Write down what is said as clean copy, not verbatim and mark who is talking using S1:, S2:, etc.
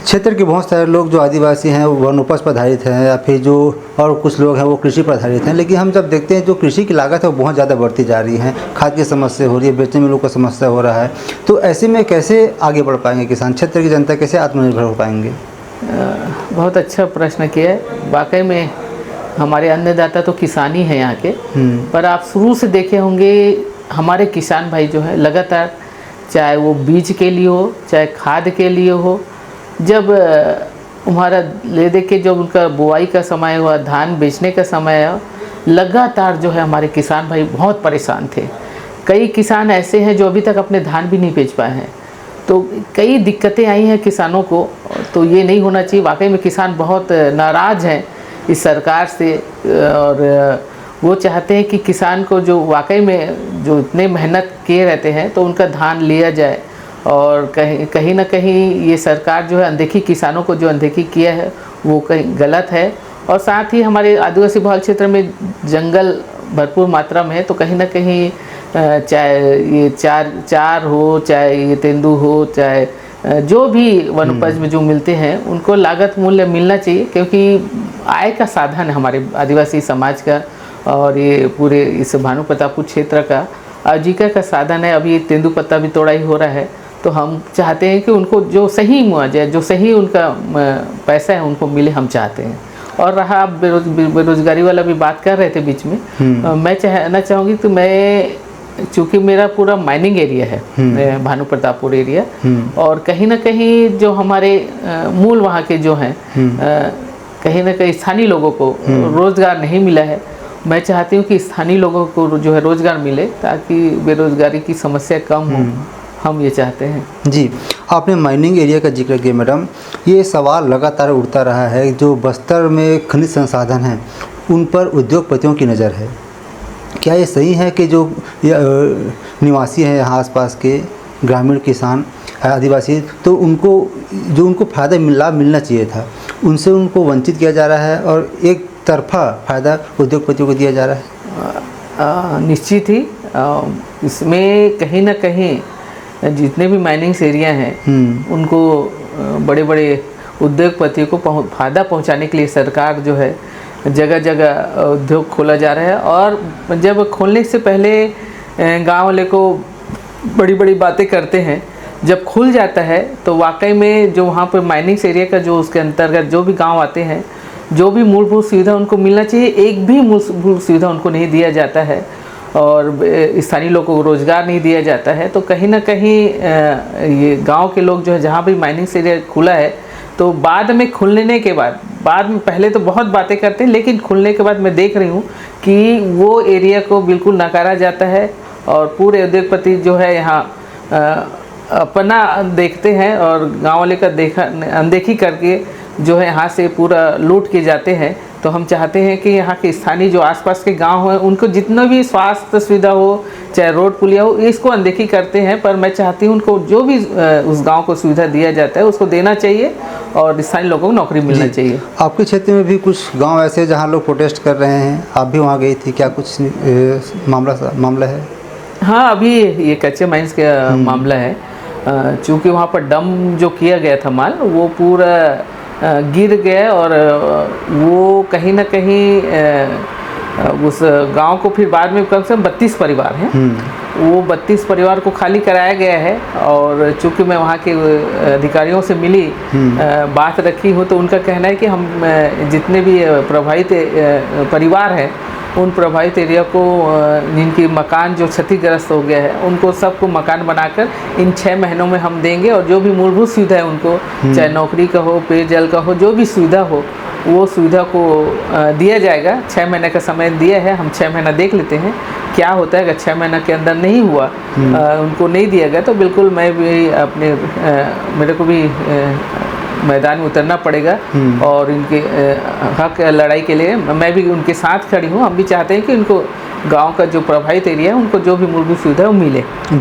S1: क्षेत्र के बहुत सारे लोग जो आदिवासी हैं वो वनोपज पर आधारित हैं या फिर जो और कुछ लोग हैं वो कृषि पर आधारित हैं, लेकिन हम जब देखते हैं जो कृषि की लागत है वो बहुत ज़्यादा बढ़ती जा रही है, खाद की समस्या हो रही है, बेचने में लोगों को समस्या हो रहा है, तो ऐसे में कैसे आगे बढ़ पाएंगे किसान, क्षेत्र की जनता कैसे आत्मनिर्भर हो पाएंगे?
S2: बहुत अच्छा प्रश्न किया है। वाकई में हमारे अन्नदाता तो किसान ही हैं यहाँ के, पर आप शुरू से देखे होंगे हमारे किसान भाई जो है लगातार, चाहे वो बीज के लिए हो चाहे खाद के लिए हो, जब हमारा ले दे के जब उनका बुआई का समय हुआ, धान बेचने का समय आया, लगातार जो है हमारे किसान भाई बहुत परेशान थे। कई किसान ऐसे हैं जो अभी तक अपने धान भी नहीं बेच पाए हैं, तो कई दिक्कतें आई हैं किसानों को। तो ये नहीं होना चाहिए। वाकई में किसान बहुत नाराज़ हैं इस सरकार से, और वो चाहते हैं कि किसान को जो वाकई में जो इतने मेहनत किए रहते हैं तो उनका धान लिया जाए, और कहीं ना कहीं ये सरकार जो है अनदेखी, किसानों को जो अनदेखी किया है वो कहीं गलत है। और साथ ही हमारे आदिवासी बहुल क्षेत्र में जंगल भरपूर मात्रा में है, तो कहीं ना कहीं चाहे ये चार हो, चाहे ये तेंदू हो, चाहे जो भी वनोपज में जो मिलते हैं उनको लागत मूल्य मिलना चाहिए, क्योंकि आय का साधन है हमारे आदिवासी समाज का, और ये पूरे इस भानुप्रतापपुर क्षेत्र का आजीविका का साधन है। अभी तेंदू पत्ता भी तोड़ाई हो रहा है, तो हम चाहते हैं कि उनको जो सही मुआवजा, जो सही उनका पैसा है उनको मिले, हम चाहते हैं। और रहा आप बेरोजगारी वाला भी बात कर रहे थे बीच में, मैं कहना चाहूँगी कि मैं, चूँकि मेरा पूरा माइनिंग एरिया है, भानुप्रतापपुर एरिया, और कहीं ना कहीं जो हमारे मूल वहाँ के जो हैं, कहीं ना कहीं स्थानीय लोगों को रोज़गार नहीं मिला है। मैं चाहती हूँ कि स्थानीय लोगों को जो है रोज़गार मिले, ताकि बेरोज़गारी की समस्या कम हो, हम ये चाहते हैं।
S1: जी, आपने माइनिंग एरिया का जिक्र किया मैडम, ये सवाल लगातार उठता रहा है, जो बस्तर में खनिज संसाधन हैं उन पर उद्योगपतियों की नज़र है। क्या ये सही है कि जो निवासी हैं यहाँ आसपास के ग्रामीण किसान आदिवासी, तो उनको फ़ायदा लाभ मिलना चाहिए था, उनसे उनको वंचित किया जा रहा है और एक तरफा फ़ायदा उद्योगपतियों को दिया जा रहा है?
S2: निश्चित ही इसमें कहीं ना कहीं जितने भी माइनिंग एरिया हैं उनको बड़े बड़े उद्योगपतियों को फ़ायदा पहुंचाने के लिए सरकार जो है जगह जगह उद्योग खोला जा रहा है। और जब खोलने से पहले गांव वाले को बड़ी बड़ी बातें करते हैं, जब खुल जाता है तो वाकई में जो वहाँ पर माइनिंग एरिया का जो उसके अंतर्गत जो भी गांव आते हैं, जो भी मूलभूत सुविधा उनको मिलना चाहिए, एक भी मूलभूत सुविधा उनको नहीं दिया जाता है, और स्थानीय लोगों को रोज़गार नहीं दिया जाता है। तो कहीं ना कहीं ये गांव के लोग जो है, जहाँ भी माइनिंग एरिया खुला है, तो बाद में खुलने के बाद में पहले तो बहुत बातें करते हैं, लेकिन खुलने के बाद मैं देख रही हूँ कि वो एरिया को बिल्कुल नकारा जाता है, और पूरे उद्योगपति जो है यहाँ अपना देखते हैं, और गाँव वाले का अनदेखी करके जो है यहाँ से पूरा लूट के जाते हैं। तो हम चाहते हैं कि यहाँ के स्थानीय जो आसपास के गांव हैं उनको जितना भी स्वास्थ्य सुविधा हो, चाहे रोड पुलिया हो, इसको अनदेखी करते हैं। पर मैं चाहती हूँ उनको जो भी उस गांव को सुविधा दिया जाता है उसको देना चाहिए, और स्थानीय लोगों को नौकरी मिलना चाहिए।
S1: आपके क्षेत्र में भी कुछ गाँव ऐसे जहाँ लोग प्रोटेस्ट कर रहे हैं, आप भी वहाँ गई थी, क्या कुछ मामला है?
S2: हाँ, अभी ये कच्चे माइंस का मामला है। चूँकि वहाँ पर डंप जो किया गया था माल, वो पूरा गिर गया, और वो कहीं ना कहीं उस गांव को फिर बाद में कम से कम 32 परिवार हैं, वो 32 परिवार को खाली कराया गया है। और चूँकि मैं वहाँ के अधिकारियों से मिली, बात रखी हूँ, तो उनका कहना है कि हम जितने भी प्रभावित परिवार हैं, उन प्रभावित एरिया को जिनकी मकान जो क्षतिग्रस्त हो गया है, उनको सबको मकान बनाकर इन 6 महीनों में हम देंगे, और जो भी मूलभूत सुविधा है उनको, चाहे नौकरी का हो, पेयजल का हो, जो भी सुविधा हो, वो सुविधा को दिया जाएगा। 6 महीने का समय दिया है, हम 6 महीना देख लेते हैं क्या होता है। अगर 6 महीना के अंदर नहीं हुआ, उनको नहीं दिया गया, तो बिल्कुल मैं भी मेरे को भी मैदान में उतरना पड़ेगा, और इनके हक लड़ाई के लिए मैं भी उनके साथ खड़ी हूँ। हम भी चाहते हैं कि उनको गांव का जो प्रभावित एरिया है उनको जो भी मूलभूत सुविधा है वो मिले। जी।